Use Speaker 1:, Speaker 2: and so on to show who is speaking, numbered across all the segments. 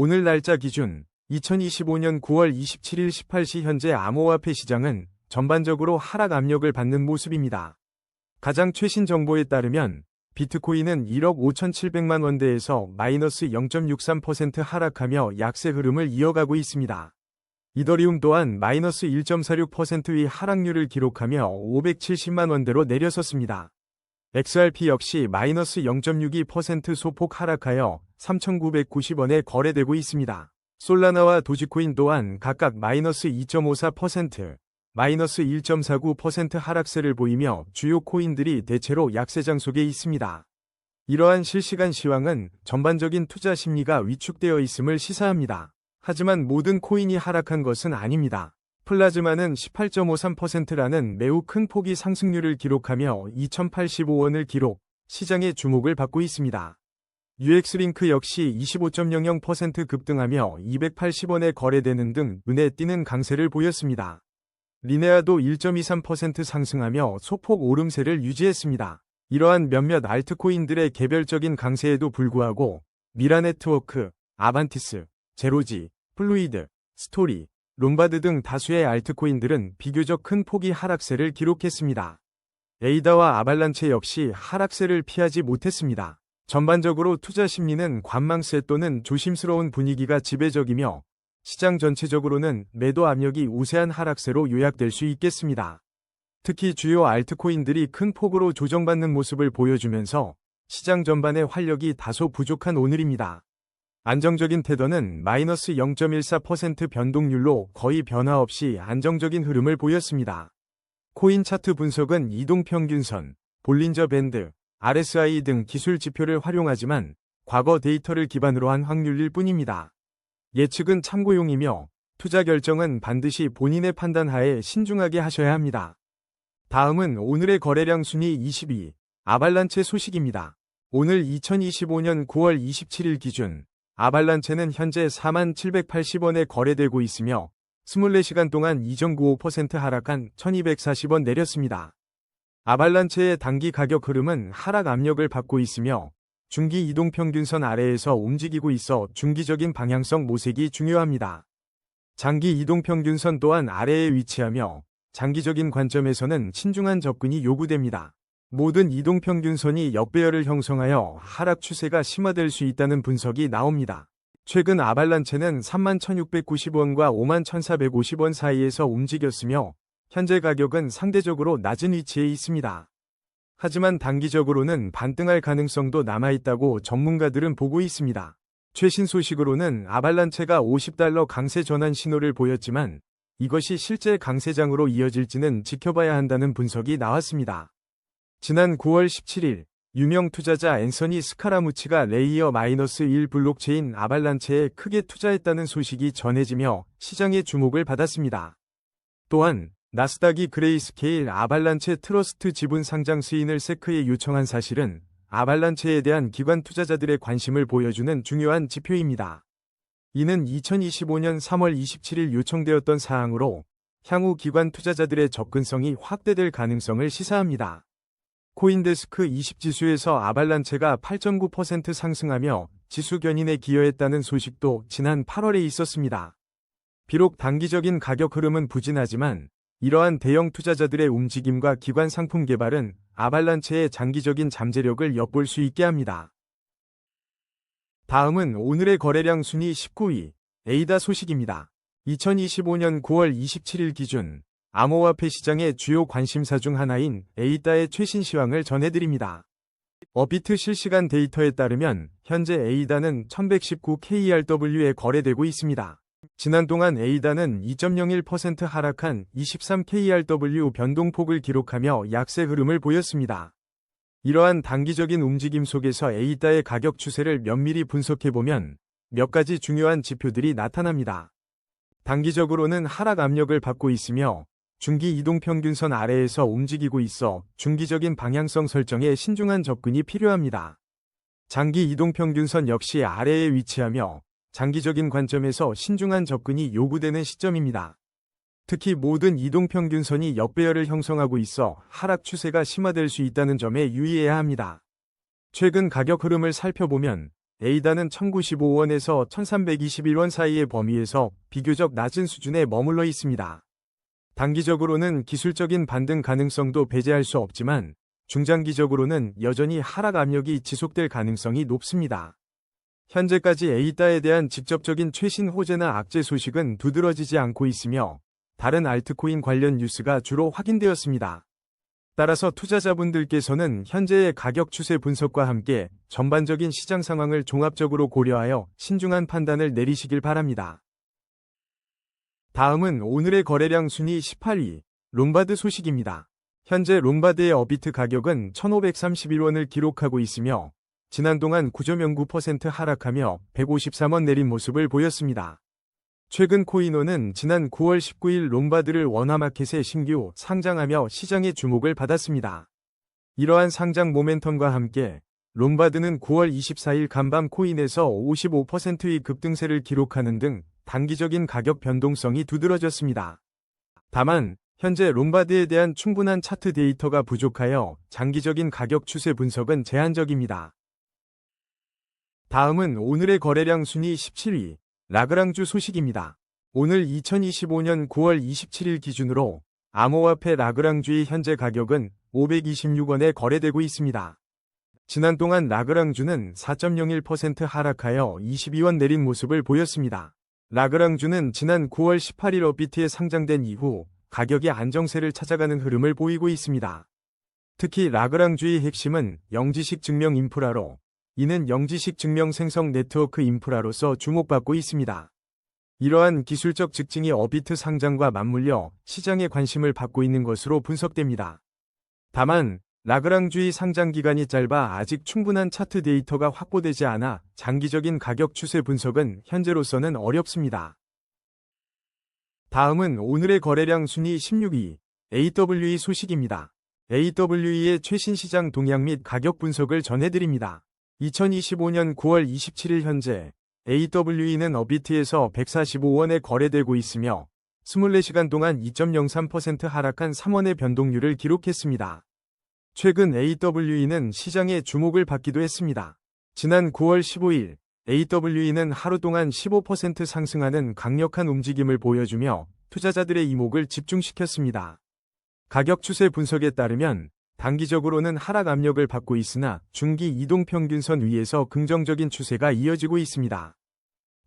Speaker 1: 오늘 날짜 기준 2025년 9월 27일 18시 현재 암호화폐 시장은 전반적으로 하락 압력을 받는 모습입니다. 가장 최신 정보에 따르면 비트코인은 1억 5,700만 원대에서 마이너스 0.63% 하락하며 약세 흐름을 이어가고 있습니다. 이더리움 또한 마이너스 1.46%의 하락률을 기록하며 570만 원대로 내려섰습니다. XRP 역시 마이너스 0.62% 소폭 하락하여 3,990원에 거래되고 있습니다. 솔라나와 도지코인 또한 각각 마이너스 2.54%, 마이너스 1.49% 하락세를 보이며 주요 코인들이 대체로 약세장 속에 있습니다. 이러한 실시간 시황은 전반적인 투자 심리가 위축되어 있음을 시사합니다. 하지만 모든 코인이 하락한 것은 아닙니다. 플라즈마는 18.53%라는 매우 큰 폭의 상승률을 기록하며 2,085원을 기록, 시장의 주목을 받고 있습니다. UX링크 역시 25.00% 급등하며 280원에 거래되는 등 눈에 띄는 강세를 보였습니다. 리네아도 1.23% 상승하며 소폭 오름세를 유지했습니다. 이러한 몇몇 알트코인들의 개별적인 강세에도 불구하고 미라네트워크, 아반티스, 제로지, 플루이드, 스토리, 롬바드 등 다수의 알트코인들은 비교적 큰 폭의 하락세를 기록했습니다. 에이다와 아발란체 역시 하락세를 피하지 못했습니다. 전반적으로 투자 심리는 관망세 또는 조심스러운 분위기가 지배적이며 시장 전체적으로는 매도 압력이 우세한 하락세로 요약될 수 있겠습니다. 특히 주요 알트코인들이 큰 폭으로 조정받는 모습을 보여주면서 시장 전반의 활력이 다소 부족한 오늘입니다. 안정적인 테더는 마이너스 0.14% 변동률로 거의 변화 없이 안정적인 흐름을 보였습니다. 코인 차트 분석은 이동평균선, 볼린저 밴드, RSI 등 기술 지표를 활용하지만 과거 데이터를 기반으로 한 확률일 뿐입니다. 예측은 참고용이며 투자 결정은 반드시 본인의 판단하에 신중하게 하셔야 합니다. 다음은 오늘의 거래량 순위 22, 아발란체 소식입니다. 오늘 2025년 9월 27일 기준 아발란체는 현재 4780원에 거래되고 있으며 24시간 동안 2.95% 하락한 1240원 내렸습니다. 아발란체의 단기 가격 흐름은 하락 압력을 받고 있으며 중기 이동평균선 아래에서 움직이고 있어 중기적인 방향성 모색이 중요합니다. 장기 이동평균선 또한 아래에 위치하며 장기적인 관점에서는 신중한 접근이 요구됩니다. 모든 이동평균선이 역배열을 형성하여 하락 추세가 심화될 수 있다는 분석이 나옵니다. 최근 아발란체는 31,690원과 51,450원 사이에서 움직였으며 현재 가격은 상대적으로 낮은 위치에 있습니다. 하지만 단기적으로는 반등할 가능성도 남아있다고 전문가들은 보고 있습니다. 최신 소식으로는 아발란체가 $50 강세 전환 신호를 보였지만 이것이 실제 강세장으로 이어질지는 지켜봐야 한다는 분석이 나왔습니다. 지난 9월 17일 유명 투자자 앤서니 스카라무치가 레이어 -1 블록체인 아발란체에 크게 투자했다는 소식이 전해지며 시장의 주목을 받았습니다. 또한 나스닥이 그레이스케일 아발란체 트러스트 지분 상장 승인을 세크에 요청한 사실은 아발란체에 대한 기관 투자자들의 관심을 보여주는 중요한 지표입니다. 이는 2025년 3월 27일 요청되었던 사항으로 향후 기관 투자자들의 접근성이 확대될 가능성을 시사합니다. 코인데스크 20 지수에서 아발란체가 8.9% 상승하며 지수 견인에 기여했다는 소식도 지난 8월에 있었습니다. 비록 단기적인 가격 흐름은 부진하지만 이러한 대형 투자자들의 움직임과 기관 상품 개발은 아발란체의 장기적인 잠재력을 엿볼 수 있게 합니다. 다음은 오늘의 거래량 순위 19위, 에이다 소식입니다. 2025년 9월 27일 기준 암호화폐 시장의 주요 관심사 중 하나인 에이다의 최신 시황을 전해드립니다. 업비트 실시간 데이터에 따르면 현재 에이다는 1119KRW에 거래되고 있습니다. 지난 동안 에이다는 2.01% 하락한 23KRW 변동폭을 기록하며 약세 흐름을 보였습니다. 이러한 단기적인 움직임 속에서 에이다의 가격 추세를 면밀히 분석해보면 몇 가지 중요한 지표들이 나타납니다. 단기적으로는 하락 압력을 받고 있으며 중기 이동평균선 아래에서 움직이고 있어 중기적인 방향성 설정에 신중한 접근이 필요합니다. 장기 이동평균선 역시 아래에 위치하며 장기적인 관점에서 신중한 접근이 요구되는 시점입니다. 특히 모든 이동평균선이 역배열을 형성하고 있어 하락 추세가 심화될 수 있다는 점에 유의해야 합니다. 최근 가격 흐름을 살펴보면 에이다는 1095원에서 1321원 사이의 범위에서 비교적 낮은 수준에 머물러 있습니다. 단기적으로는 기술적인 반등 가능성도 배제할 수 없지만 중장기적으로는 여전히 하락 압력이 지속될 가능성이 높습니다. 현재까지 에이다에 대한 직접적인 최신 호재나 악재 소식은 두드러지지 않고 있으며 다른 알트코인 관련 뉴스가 주로 확인되었습니다. 따라서 투자자분들께서는 현재의 가격 추세 분석과 함께 전반적인 시장 상황을 종합적으로 고려하여 신중한 판단을 내리시길 바랍니다. 다음은 오늘의 거래량 순위 18위, 롬바드 소식입니다. 현재 롬바드의 어비트 가격은 1531원을 기록하고 있으며 지난 동안 9.09% 하락하며 153원 내린 모습을 보였습니다. 최근 코이노는 지난 9월 19일 롬바드를 원화마켓에 신규 상장하며 시장의 주목을 받았습니다. 이러한 상장 모멘텀과 함께 롬바드는 9월 24일 간밤 코인에서 55%의 급등세를 기록하는 등 단기적인 가격 변동성이 두드러졌습니다. 다만 현재 롬바드에 대한 충분한 차트 데이터가 부족하여 장기적인 가격 추세 분석은 제한적입니다. 다음은 오늘의 거래량 순위 17위, 라그랑주 소식입니다. 오늘 2025년 9월 27일 기준으로 암호화폐 라그랑주의 현재 가격은 526원에 거래되고 있습니다. 지난 동안 라그랑주는 4.01% 하락하여 22원 내린 모습을 보였습니다. 라그랑주는 지난 9월 18일 업비트에 상장된 이후 가격이 안정세를 찾아가는 흐름을 보이고 있습니다. 특히 라그랑주의 핵심은 영지식 증명 인프라로 이는 영지식 증명 생성 네트워크 인프라로서 주목받고 있습니다. 이러한 기술적 특징이 업비트 상장과 맞물려 시장의 관심을 받고 있는 것으로 분석됩니다. 다만 라그랑주의 상장 기간이 짧아 아직 충분한 차트 데이터가 확보되지 않아 장기적인 가격 추세 분석은 현재로서는 어렵습니다. 다음은 오늘의 거래량 순위 16위, AWE 소식입니다. AWE의 최신 시장 동향 및 가격 분석을 전해드립니다. 2025년 9월 27일 현재 AWE는 업비트에서 145원에 거래되고 있으며 24시간 동안 2.03% 하락한 3원의 변동률을 기록했습니다. 최근 AWE는 시장의 주목을 받기도 했습니다. 지난 9월 15일 AWE는 하루 동안 15% 상승하는 강력한 움직임을 보여주며 투자자들의 이목을 집중시켰습니다. 가격 추세 분석에 따르면 단기적으로는 하락 압력을 받고 있으나 중기 이동평균선 위에서 긍정적인 추세가 이어지고 있습니다.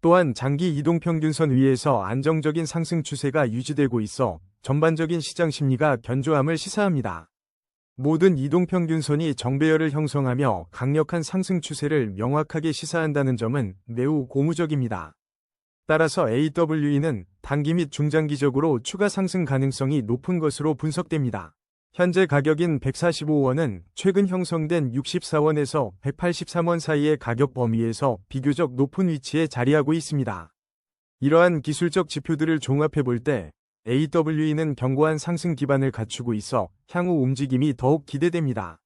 Speaker 1: 또한 장기 이동평균선 위에서 안정적인 상승 추세가 유지되고 있어 전반적인 시장 심리가 견조함을 시사합니다. 모든 이동평균선이 정배열을 형성하며 강력한 상승 추세를 명확하게 시사한다는 점은 매우 고무적입니다. 따라서 AWE는 단기 및 중장기적으로 추가 상승 가능성이 높은 것으로 분석됩니다. 현재 가격인 145원은 최근 형성된 64원에서 183원 사이의 가격 범위에서 비교적 높은 위치에 자리하고 있습니다. 이러한 기술적 지표들을 종합해 볼 때 AWE는 견고한 상승 기반을 갖추고 있어 향후 움직임이 더욱 기대됩니다.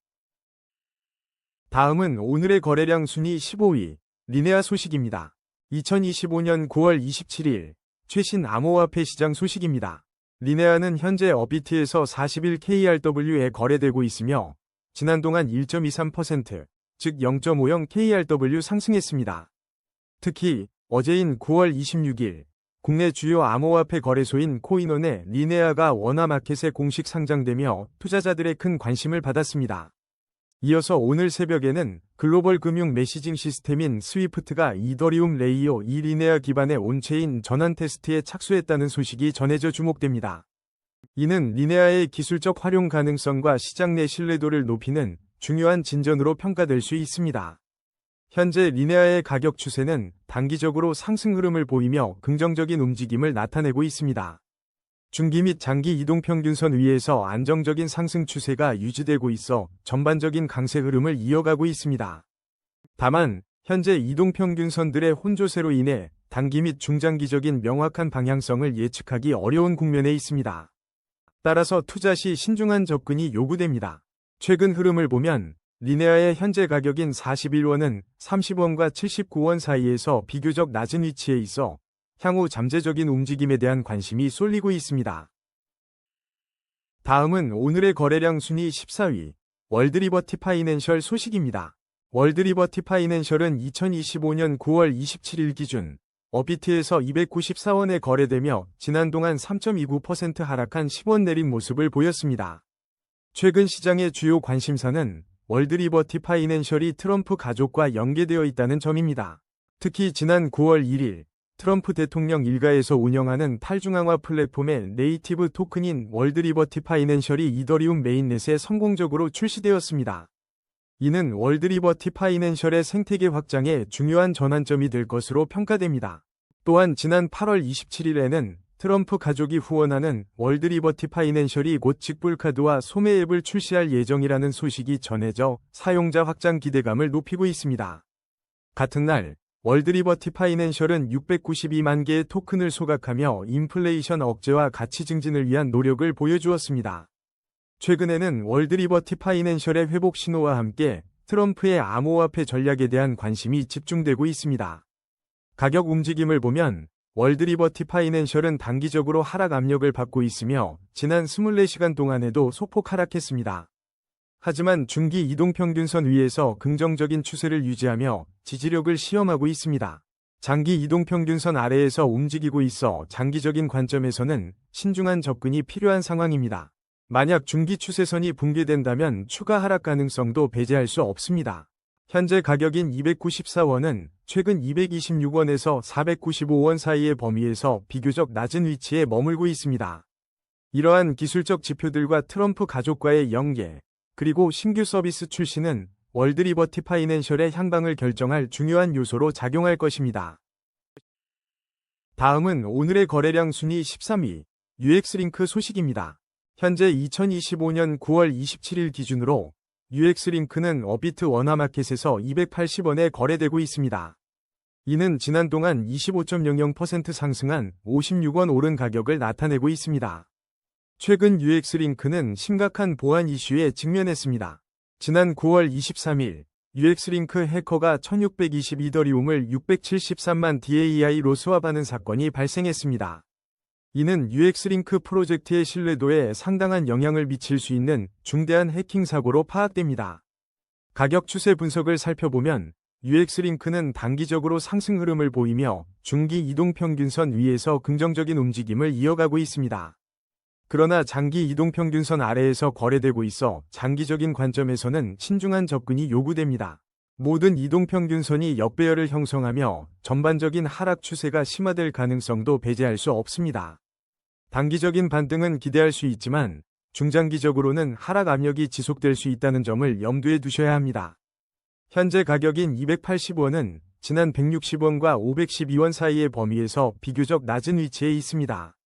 Speaker 1: 다음은 오늘의 거래량 순위 15위, 리네아 소식입니다. 2025년 9월 27일 최신 암호화폐 시장 소식입니다. 리네아는 현재 업비트에서 41KRW에 거래되고 있으며 지난 동안 1.23%, 즉 0.50KRW 상승했습니다. 특히 어제인 9월 26일 국내 주요 암호화폐 거래소인 코인원의 리네아가 원화마켓에 공식 상장되며 투자자들의 큰 관심을 받았습니다. 이어서 오늘 새벽에는 글로벌 금융 메시징 시스템인 스위프트가 이더리움 레이어 2 리네아 기반의 온체인 전환 테스트에 착수했다는 소식이 전해져 주목됩니다. 이는 리네아의 기술적 활용 가능성과 시장 내 신뢰도를 높이는 중요한 진전으로 평가될 수 있습니다. 현재 리네아의 가격 추세는 단기적으로 상승 흐름을 보이며 긍정적인 움직임을 나타내고 있습니다. 중기 및 장기 이동평균선 위에서 안정적인 상승 추세가 유지되고 있어 전반적인 강세 흐름을 이어가고 있습니다. 다만 현재 이동평균선들의 혼조세로 인해 단기 및 중장기적인 명확한 방향성을 예측하기 어려운 국면에 있습니다. 따라서 투자 시 신중한 접근이 요구됩니다. 최근 흐름을 보면 리네아의 현재 가격인 41원은 30원과 79원 사이에서 비교적 낮은 위치에 있어 향후 잠재적인 움직임에 대한 관심이 쏠리고 있습니다. 다음은 오늘의 거래량 순위 14위, 월드리버티 파이낸셜 소식입니다. 월드리버티 파이낸셜은 2025년 9월 27일 기준 업비트에서 294원에 거래되며 지난 동안 3.29% 하락한 10원 내린 모습을 보였습니다. 최근 시장의 주요 관심사는 월드리버티 파이낸셜이 트럼프 가족과 연계되어 있다는 점입니다. 특히 지난 9월 1일 트럼프 대통령 일가에서 운영하는 탈중앙화 플랫폼의 네이티브 토큰인 월드리버티 파이낸셜이 이더리움 메인넷에 성공적으로 출시되었습니다. 이는 월드리버티 파이낸셜의 생태계 확장에 중요한 전환점이 될 것으로 평가됩니다. 또한 지난 8월 27일에는 트럼프 가족이 후원하는 월드리버티 파이낸셜이 곧 직불카드와 소매 앱을 출시할 예정이라는 소식이 전해져 사용자 확장 기대감을 높이고 있습니다. 같은 날 월드리버티 파이낸셜은 692만 개의 토큰을 소각하며 인플레이션 억제와 가치 증진을 위한 노력을 보여주었습니다. 최근에는 월드리버티 파이낸셜의 회복 신호와 함께 트럼프의 암호화폐 전략에 대한 관심이 집중되고 있습니다. 가격 움직임을 보면 월드리버티 파이낸셜은 단기적으로 하락 압력을 받고 있으며 지난 24시간 동안에도 소폭 하락했습니다. 하지만 중기 이동평균선 위에서 긍정적인 추세를 유지하며 지지력을 시험하고 있습니다. 장기 이동평균선 아래에서 움직이고 있어 장기적인 관점에서는 신중한 접근이 필요한 상황입니다. 만약 중기 추세선이 붕괴된다면 추가 하락 가능성도 배제할 수 없습니다. 현재 가격인 294원은 최근 226원에서 495원 사이의 범위에서 비교적 낮은 위치에 머물고 있습니다. 이러한 기술적 지표들과 트럼프 가족과의 연계, 그리고 신규 서비스 출시는 월드리버티 파이낸셜의 향방을 결정할 중요한 요소로 작용할 것입니다. 다음은 오늘의 거래량 순위 13위, UX링크 소식입니다. 현재 2025년 9월 27일 기준으로 UX링크는 업비트 원화마켓에서 280원에 거래되고 있습니다. 이는 지난 동안 25.00% 상승한 56원 오른 가격을 나타내고 있습니다. 최근 UX링크는 심각한 보안 이슈에 직면했습니다. 지난 9월 23일 UX링크 해커가 1622더리움을 673만 DAI로 수합하는 사건이 발생했습니다. 이는 UX링크 프로젝트의 신뢰도에 상당한 영향을 미칠 수 있는 중대한 해킹 사고로 파악됩니다. 가격 추세 분석을 살펴보면 UX링크는 단기적으로 상승 흐름을 보이며 중기 이동평균선 위에서 긍정적인 움직임을 이어가고 있습니다. 그러나 장기 이동평균선 아래에서 거래되고 있어 장기적인 관점에서는 신중한 접근이 요구됩니다. 모든 이동평균선이 역배열을 형성하며 전반적인 하락 추세가 심화될 가능성도 배제할 수 없습니다. 단기적인 반등은 기대할 수 있지만 중장기적으로는 하락 압력이 지속될 수 있다는 점을 염두에 두셔야 합니다. 현재 가격인 280원은 지난 160원과 512원 사이의 범위에서 비교적 낮은 위치에 있습니다.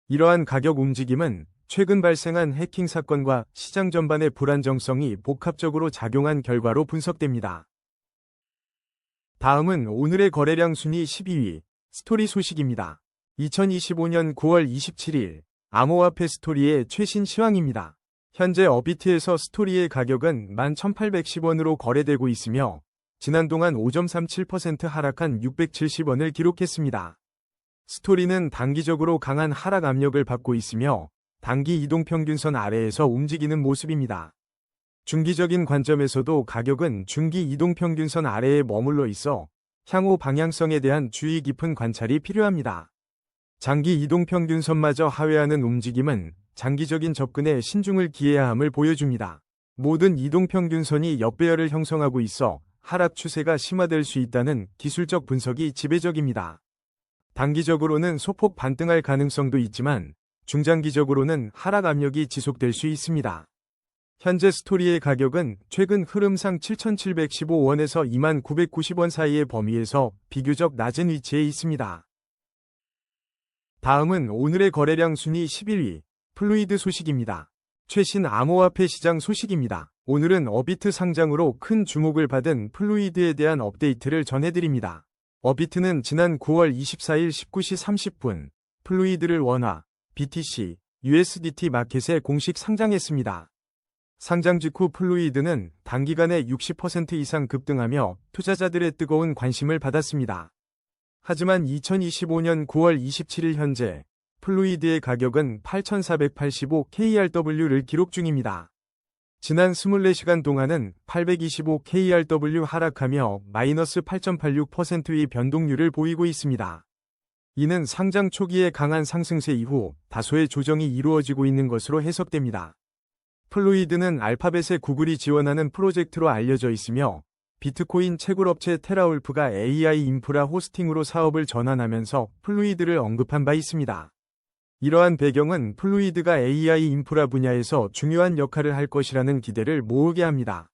Speaker 1: 이러한 가격 움직임은 최근 발생한 해킹 사건과 시장 전반의 불안정성이 복합적으로 작용한 결과로 분석됩니다. 다음은 오늘의 거래량 순위 12위, 스토리 소식입니다. 2025년 9월 27일 암호화폐 스토리의 최신 시황입니다. 현재 업비트에서 스토리의 가격은 11,810원으로 거래되고 있으며 지난 동안 5.37% 하락한 670원을 기록했습니다. 스토리는 단기적으로 강한 하락 압력을 받고 있으며 단기 이동평균선 아래에서 움직이는 모습입니다. 중기적인 관점에서도 가격은 중기 이동평균선 아래에 머물러 있어 향후 방향성에 대한 주의 깊은 관찰이 필요합니다. 장기 이동평균선마저 하회하는 움직임은 장기적인 접근에 신중을 기해야 함을 보여줍니다. 모든 이동평균선이 역배열을 형성하고 있어 하락 추세가 심화될 수 있다는 기술적 분석이 지배적입니다. 단기적으로는 소폭 반등할 가능성도 있지만 중장기적으로는 하락 압력이 지속될 수 있습니다. 현재 스토리의 가격은 최근 흐름상 7,715원에서 2,990원 사이의 범위에서 비교적 낮은 위치에 있습니다. 다음은 오늘의 거래량 순위 11위, 플루이드 소식입니다. 최신 암호화폐 시장 소식입니다. 오늘은 업비트 상장으로 큰 주목을 받은 플루이드에 대한 업데이트를 전해드립니다. 업비트는 지난 9월 24일 19시 30분 플루이드를 원화, BTC, USDT 마켓에 공식 상장했습니다. 상장 직후 플루이드는 단기간에 60% 이상 급등하며 투자자들의 뜨거운 관심을 받았습니다. 하지만 2025년 9월 27일 현재 플루이드의 가격은 8,485 KRW를 기록 중입니다. 지난 24시간 동안은 825kRW 하락하며 마이너스 8.86%의 변동률을 보이고 있습니다. 이는 상장 초기의 강한 상승세 이후 다소의 조정이 이루어지고 있는 것으로 해석됩니다. 플루이드는 알파벳의 구글이 지원하는 프로젝트로 알려져 있으며 비트코인 채굴업체 테라울프가 AI 인프라 호스팅으로 사업을 전환하면서 플루이드를 언급한 바 있습니다. 이러한 배경은 플루이드가 AI 인프라 분야에서 중요한 역할을 할 것이라는 기대를 모으게 합니다.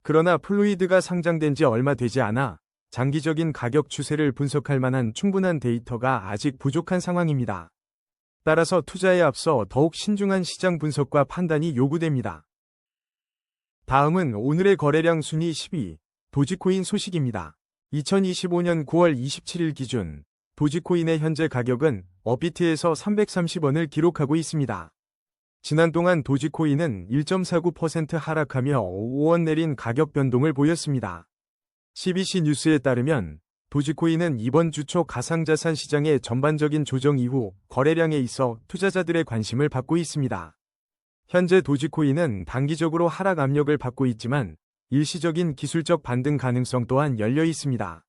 Speaker 1: 그러나 플루이드가 상장된 지 얼마 되지 않아 장기적인 가격 추세를 분석할 만한 충분한 데이터가 아직 부족한 상황입니다. 따라서 투자에 앞서 더욱 신중한 시장 분석과 판단이 요구됩니다. 다음은 오늘의 거래량 순위 10위, 도지코인 소식입니다. 2025년 9월 27일 기준 도지코인의 현재 가격은 업비트에서 330원을 기록하고 있습니다. 지난 동안 도지코인은 1.49% 하락하며 5원 내린 가격 변동을 보였습니다. CBC 뉴스에 따르면 도지코인은 이번 주 초 가상자산 시장의 전반적인 조정 이후 거래량에 있어 투자자들의 관심을 받고 있습니다. 현재 도지코인은 단기적으로 하락 압력을 받고 있지만 일시적인 기술적 반등 가능성 또한 열려 있습니다.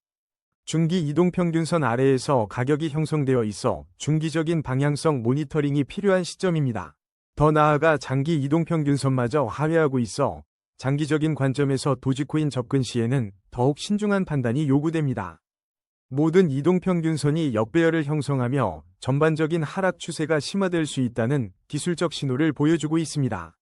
Speaker 1: 중기 이동평균선 아래에서 가격이 형성되어 있어 중기적인 방향성 모니터링이 필요한 시점입니다. 더 나아가 장기 이동평균선마저 하회하고 있어 장기적인 관점에서 도지코인 접근 시에는 더욱 신중한 판단이 요구됩니다. 모든 이동평균선이 역배열을 형성하며 전반적인 하락 추세가 심화될 수 있다는 기술적 신호를 보여주고 있습니다.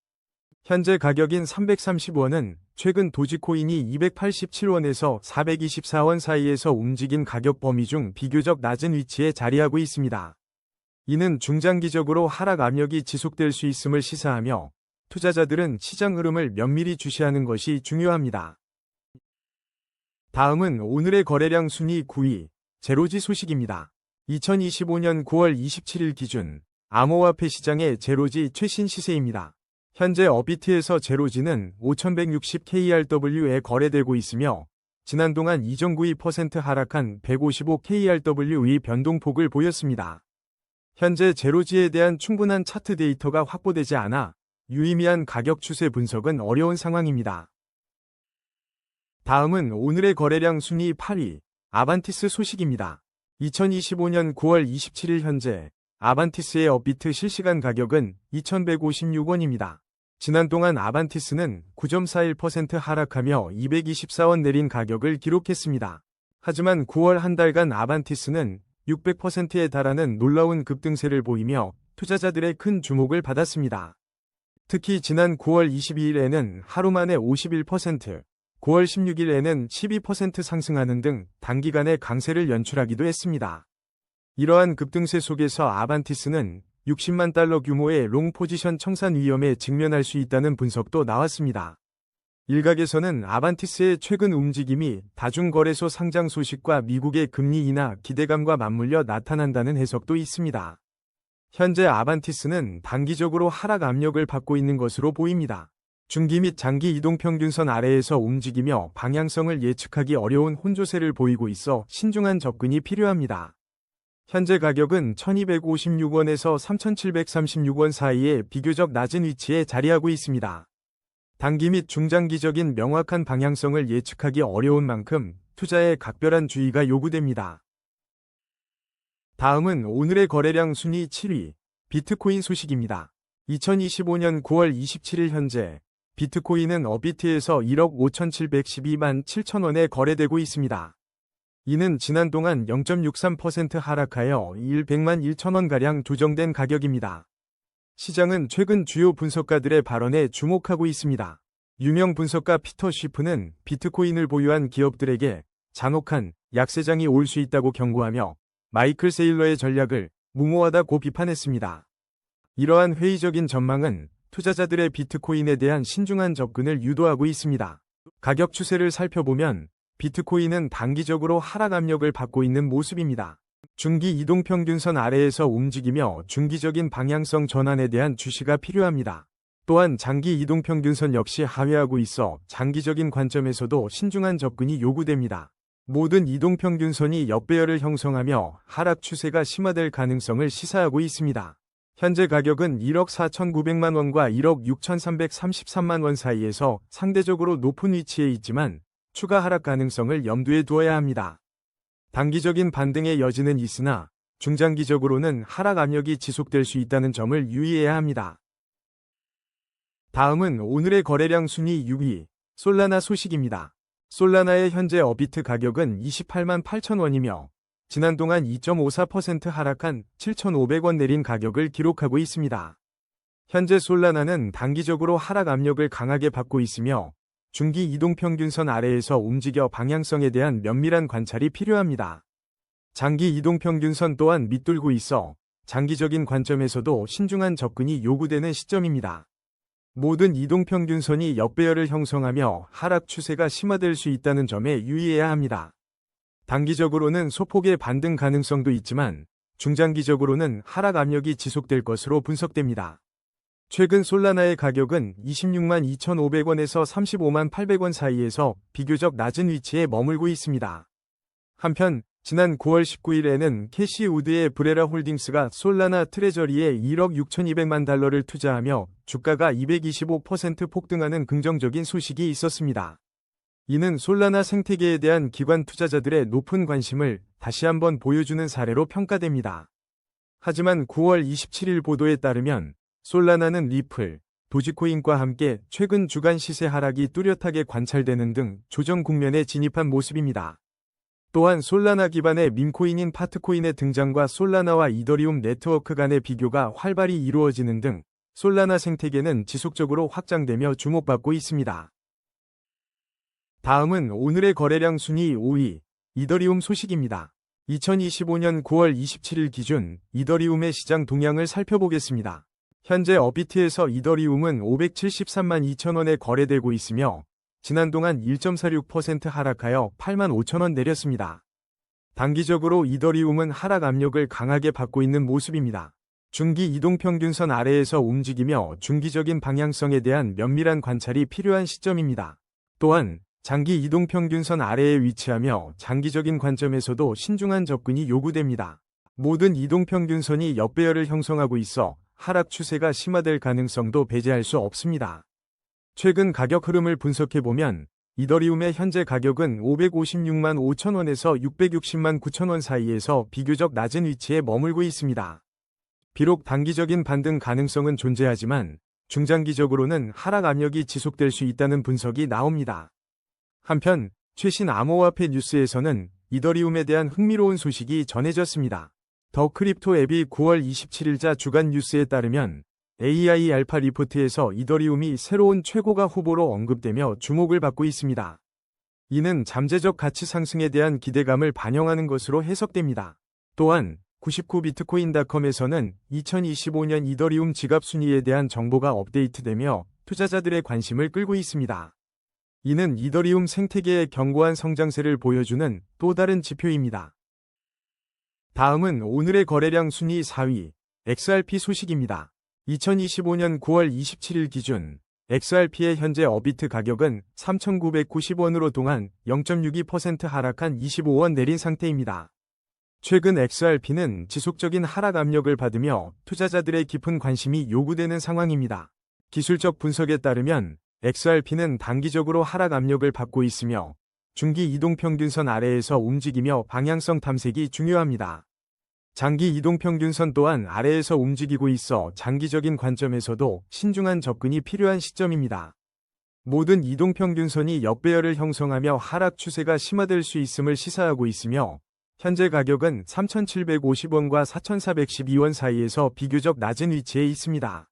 Speaker 1: 현재 가격인 330원은 최근 도지코인이 287원에서 424원 사이에서 움직인 가격 범위 중 비교적 낮은 위치에 자리하고 있습니다. 이는 중장기적으로 하락 압력이 지속될 수 있음을 시사하며 투자자들은 시장 흐름을 면밀히 주시하는 것이 중요합니다. 다음은 오늘의 거래량 순위 9위, 제로지 소식입니다. 2025년 9월 27일 기준 암호화폐 시장의 제로지 최신 시세입니다. 현재 업비트에서 제로지는 5160kRW에 거래되고 있으며 지난 동안 2.92% 하락한 155kRW의 변동폭을 보였습니다. 현재 제로지에 대한 충분한 차트 데이터가 확보되지 않아 유의미한 가격 추세 분석은 어려운 상황입니다. 다음은 오늘의 거래량 순위 8위, 아반티스 소식입니다. 2025년 9월 27일 현재 아반티스의 업비트 실시간 가격은 2156원입니다. 지난 동안 아반티스는 9.41% 하락하며 224원 내린 가격을 기록했습니다. 하지만 9월 한 달간 아반티스는 600%에 달하는 놀라운 급등세를 보이며 투자자들의 큰 주목을 받았습니다. 특히 지난 9월 22일에는 하루 만에 51%, 9월 16일에는 12% 상승하는 등 단기간에 강세를 연출하기도 했습니다. 이러한 급등세 속에서 아반티스는 60만 달러 규모의 롱 포지션 청산 위험에 직면할 수 있다는 분석도 나왔습니다. 일각에서는 아반티스의 최근 움직임이 다중거래소 상장 소식과 미국의 금리 인하 기대감과 맞물려 나타난다는 해석도 있습니다. 현재 아반티스는 단기적으로 하락 압력을 받고 있는 것으로 보입니다. 중기 및 장기 이동평균선 아래에서 움직이며 방향성을 예측하기 어려운 혼조세를 보이고 있어 신중한 접근이 필요합니다. 현재 가격은 1256원에서 3736원 사이에 비교적 낮은 위치에 자리하고 있습니다. 단기 및 중장기적인 명확한 방향성을 예측하기 어려운 만큼 투자에 각별한 주의가 요구됩니다. 다음은 오늘의 거래량 순위 7위, 비트코인 소식입니다. 2025년 9월 27일 현재 비트코인은 업비트에서 1억 5712만 7천원에 거래되고 있습니다. 이는 지난 동안 0.63% 하락하여 100만 1천원가량 조정된 가격입니다. 시장은 최근 주요 분석가들의 발언에 주목하고 있습니다. 유명 분석가 피터 쉬프는 비트코인을 보유한 기업들에게 잔혹한 약세장이 올 수 있다고 경고하며 마이클 세일러의 전략을 무모하다고 비판했습니다. 이러한 회의적인 전망은 투자자들의 비트코인에 대한 신중한 접근을 유도하고 있습니다. 가격 추세를 살펴보면 비트코인은 단기적으로 하락 압력을 받고 있는 모습입니다. 중기 이동평균선 아래에서 움직이며 중기적인 방향성 전환에 대한 주시가 필요합니다. 또한 장기 이동평균선 역시 하회하고 있어 장기적인 관점에서도 신중한 접근이 요구됩니다. 모든 이동평균선이 역배열을 형성하며 하락 추세가 심화될 가능성을 시사하고 있습니다. 현재 가격은 1억 4,900만 원과 1억 6,333만 원 사이에서 상대적으로 높은 위치에 있지만 추가 하락 가능성을 염두에 두어야 합니다. 단기적인 반등의 여지는 있으나 중장기적으로는 하락 압력이 지속될 수 있다는 점을 유의해야 합니다. 다음은 오늘의 거래량 순위 6위, 솔라나 소식입니다. 솔라나의 현재 업비트 가격은 28만 8천 원이며 지난 동안 2.54% 하락한 7,500원 내린 가격을 기록하고 있습니다. 현재 솔라나는 단기적으로 하락 압력을 강하게 받고 있으며 중기 이동평균선 아래에서 움직여 방향성에 대한 면밀한 관찰이 필요합니다. 장기 이동평균선 또한 밑돌고 있어 장기적인 관점에서도 신중한 접근이 요구되는 시점입니다. 모든 이동평균선이 역배열을 형성하며 하락 추세가 심화될 수 있다는 점에 유의해야 합니다. 단기적으로는 소폭의 반등 가능성도 있지만 중장기적으로는 하락 압력이 지속될 것으로 분석됩니다. 최근 솔라나의 가격은 26만 2,500원에서 35만 800원 사이에서 비교적 낮은 위치에 머물고 있습니다. 한편 지난 9월 19일에는 캐시우드의 브레라 홀딩스가 솔라나 트레저리에 1억 6,200만 달러를 투자하며 주가가 225% 폭등하는 긍정적인 소식이 있었습니다. 이는 솔라나 생태계에 대한 기관 투자자들의 높은 관심을 다시 한번 보여주는 사례로 평가됩니다. 하지만 9월 27일 보도에 따르면 솔라나는 리플, 도지코인과 함께 최근 주간 시세 하락이 뚜렷하게 관찰되는 등 조정 국면에 진입한 모습입니다. 또한 솔라나 기반의 밈코인인 파트코인의 등장과 솔라나와 이더리움 네트워크 간의 비교가 활발히 이루어지는 등 솔라나 생태계는 지속적으로 확장되며 주목받고 있습니다. 다음은 오늘의 거래량 순위 5위, 이더리움 소식입니다. 2025년 9월 27일 기준 이더리움의 시장 동향을 살펴보겠습니다. 현재 업비트에서 이더리움은 573만 2천 원에 거래되고 있으며 지난 동안 1.46% 하락하여 8만 5천 원 내렸습니다. 단기적으로 이더리움은 하락 압력을 강하게 받고 있는 모습입니다. 중기 이동평균선 아래에서 움직이며 중기적인 방향성에 대한 면밀한 관찰이 필요한 시점입니다. 또한 장기 이동평균선 아래에 위치하며 장기적인 관점에서도 신중한 접근이 요구됩니다. 모든 이동평균선이 역배열을 형성하고 있어 하락 추세가 심화될 가능성도 배제할 수 없습니다. 최근 가격 흐름을 분석해보면 이더리움의 현재 가격은 556만 5천 원에서 660만 9천 원 사이에서 비교적 낮은 위치에 머물고 있습니다. 비록 단기적인 반등 가능성은 존재하지만 중장기적으로는 하락 압력이 지속될 수 있다는 분석이 나옵니다. 한편 최신 암호화폐 뉴스에서는 이더리움에 대한 흥미로운 소식이 전해졌습니다. 더 크립토 앱이 9월 27일자 주간 뉴스에 따르면 AI 알파 리포트에서 이더리움이 새로운 최고가 후보로 언급되며 주목을 받고 있습니다. 이는 잠재적 가치 상승에 대한 기대감을 반영하는 것으로 해석됩니다. 또한 99비트코인.com에서는 2025년 이더리움 지갑 순위에 대한 정보가 업데이트되며 투자자들의 관심을 끌고 있습니다. 이는 이더리움 생태계의 견고한 성장세를 보여주는 또 다른 지표입니다. 다음은 오늘의 거래량 순위 4위, XRP 소식입니다. 2025년 9월 27일 기준 XRP의 현재 업비트 가격은 3,990원으로 동안 0.62% 하락한 25원 내린 상태입니다. 최근 XRP는 지속적인 하락 압력을 받으며 투자자들의 깊은 관심이 요구되는 상황입니다. 기술적 분석에 따르면 XRP는 단기적으로 하락 압력을 받고 있으며 중기 이동평균선 아래에서 움직이며 방향성 탐색이 중요합니다. 장기 이동평균선 또한 아래에서 움직이고 있어 장기적인 관점에서도 신중한 접근이 필요한 시점입니다. 모든 이동평균선이 역배열을 형성하며 하락 추세가 심화될 수 있음을 시사하고 있으며 현재 가격은 3,750원과 4,412원 사이에서 비교적 낮은 위치에 있습니다.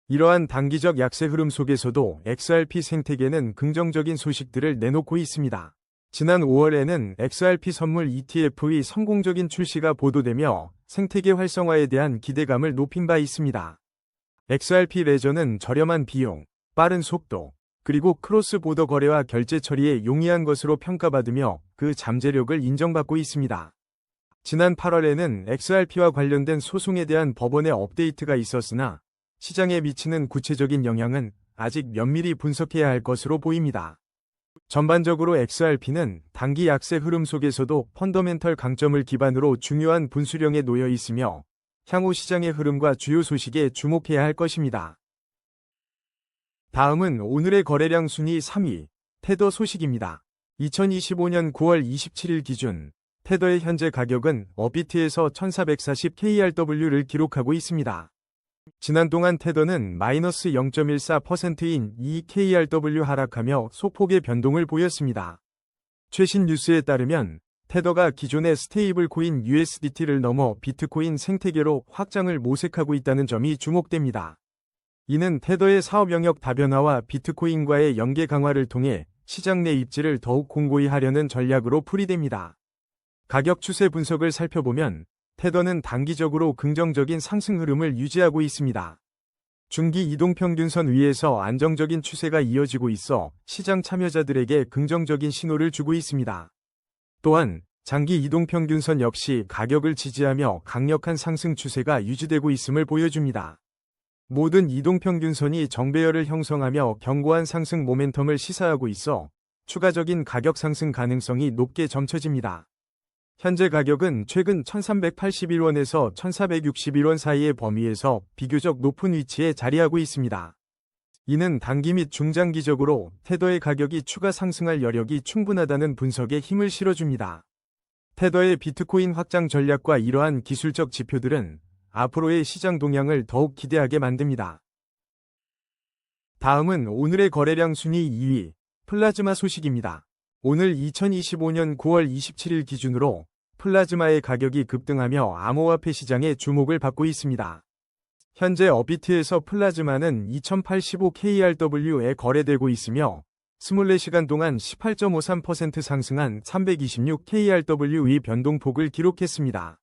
Speaker 1: 이러한 단기적 약세 흐름 속에서도 XRP 생태계는 긍정적인 소식들을 내놓고 있습니다. 지난 5월에는 XRP 선물 ETF의 성공적인 출시가 보도되며 생태계 활성화에 대한 기대감을 높인 바 있습니다. XRP 레저는 저렴한 비용, 빠른 속도, 그리고 크로스 보더 거래와 결제 처리에 용이한 것으로 평가받으며 그 잠재력을 인정받고 있습니다. 지난 8월에는 XRP와 관련된 소송에 대한 법원의 업데이트가 있었으나 시장에 미치는 구체적인 영향은 아직 면밀히 분석해야 할 것으로 보입니다. 전반적으로 XRP는 단기 약세 흐름 속에서도 펀더멘털 강점을 기반으로 중요한 분수령에 놓여 있으며 향후 시장의 흐름과 주요 소식에 주목해야 할 것입니다. 다음은 오늘의 거래량 순위 3위, 테더 소식입니다. 2025년 9월 27일 기준 테더의 현재 가격은 업비트에서 1440KRW를 기록하고 있습니다. 지난 동안 테더는 마이너스 0.14%인 2KRW 하락하며 소폭의 변동을 보였습니다. 최신 뉴스에 따르면 테더가 기존의 스테이블 코인 USDT를 넘어 비트코인 생태계로 확장을 모색하고 있다는 점이 주목됩니다. 이는 테더의 사업 영역 다변화와 비트코인과의 연계 강화를 통해 시장 내 입지를 더욱 공고히 하려는 전략으로 풀이됩니다. 가격 추세 분석을 살펴보면 테더는 단기적으로 긍정적인 상승 흐름을 유지하고 있습니다. 중기 이동평균선 위에서 안정적인 추세가 이어지고 있어 시장 참여자들에게 긍정적인 신호를 주고 있습니다. 또한 장기 이동평균선 역시 가격을 지지하며 강력한 상승 추세가 유지되고 있음을 보여줍니다. 모든 이동평균선이 정배열을 형성하며 견고한 상승 모멘텀을 시사하고 있어 추가적인 가격 상승 가능성이 높게 점쳐집니다. 현재 가격은 최근 1381원에서 1461원 사이의 범위에서 비교적 높은 위치에 자리하고 있습니다. 이는 단기 및 중장기적으로 테더의 가격이 추가 상승할 여력이 충분하다는 분석에 힘을 실어줍니다. 테더의 비트코인 확장 전략과 이러한 기술적 지표들은 앞으로의 시장 동향을 더욱 기대하게 만듭니다. 다음은 오늘의 거래량 순위 2위, 플라즈마 소식입니다. 오늘 2025년 9월 27일 기준으로 플라즈마의 가격이 급등하며 암호화폐 시장에 주목을 받고 있습니다. 현재 업비트에서 플라즈마는 2085KRW에 거래되고 있으며 24시간 동안 18.53% 상승한 326KRW의 변동폭을 기록했습니다.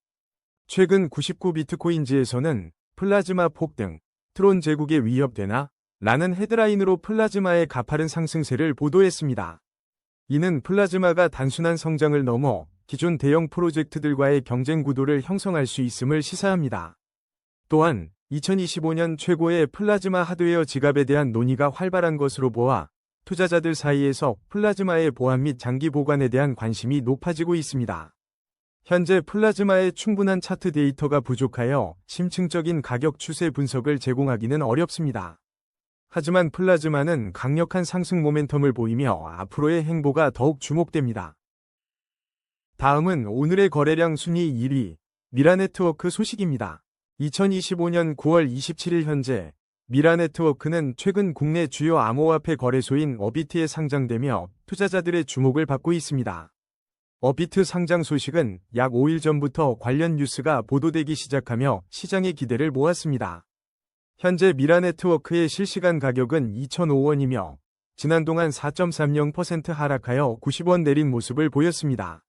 Speaker 1: 최근 99비트코인즈에서는 플라즈마 폭등, 트론 제국에 위협되나? 라는 헤드라인으로 플라즈마의 가파른 상승세를 보도했습니다. 이는 플라즈마가 단순한 성장을 넘어 기존 대형 프로젝트들과의 경쟁 구도를 형성할 수 있음을 시사합니다. 또한 2025년 최고의 플라즈마 하드웨어 지갑에 대한 논의가 활발한 것으로 보아 투자자들 사이에서 플라즈마의 보안 및 장기 보관에 대한 관심이 높아지고 있습니다. 현재 플라즈마의 충분한 차트 데이터가 부족하여 심층적인 가격 추세 분석을 제공하기는 어렵습니다. 하지만 플라즈마는 강력한 상승 모멘텀을 보이며 앞으로의 행보가 더욱 주목됩니다. 다음은 오늘의 거래량 순위 1위, 미라네트워크 소식입니다. 2025년 9월 27일 현재 미라네트워크는 최근 국내 주요 암호화폐 거래소인 업비트에 상장되며 투자자들의 주목을 받고 있습니다. 업비트 상장 소식은 약 5일 전부터 관련 뉴스가 보도되기 시작하며 시장의 기대를 모았습니다. 현재 미라네트워크의 실시간 가격은 2,005원이며 지난 동안 4.30% 하락하여 90원 내린 모습을 보였습니다.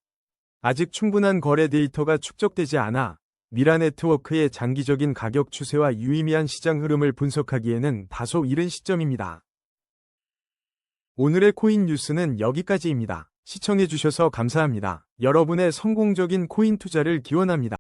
Speaker 1: 아직 충분한 거래 데이터가 축적되지 않아 미라네트워크의 장기적인 가격 추세와 유의미한 시장 흐름을 분석하기에는 다소 이른 시점입니다. 오늘의 코인 뉴스는 여기까지입니다. 시청해주셔서 감사합니다. 여러분의 성공적인 코인 투자를 기원합니다.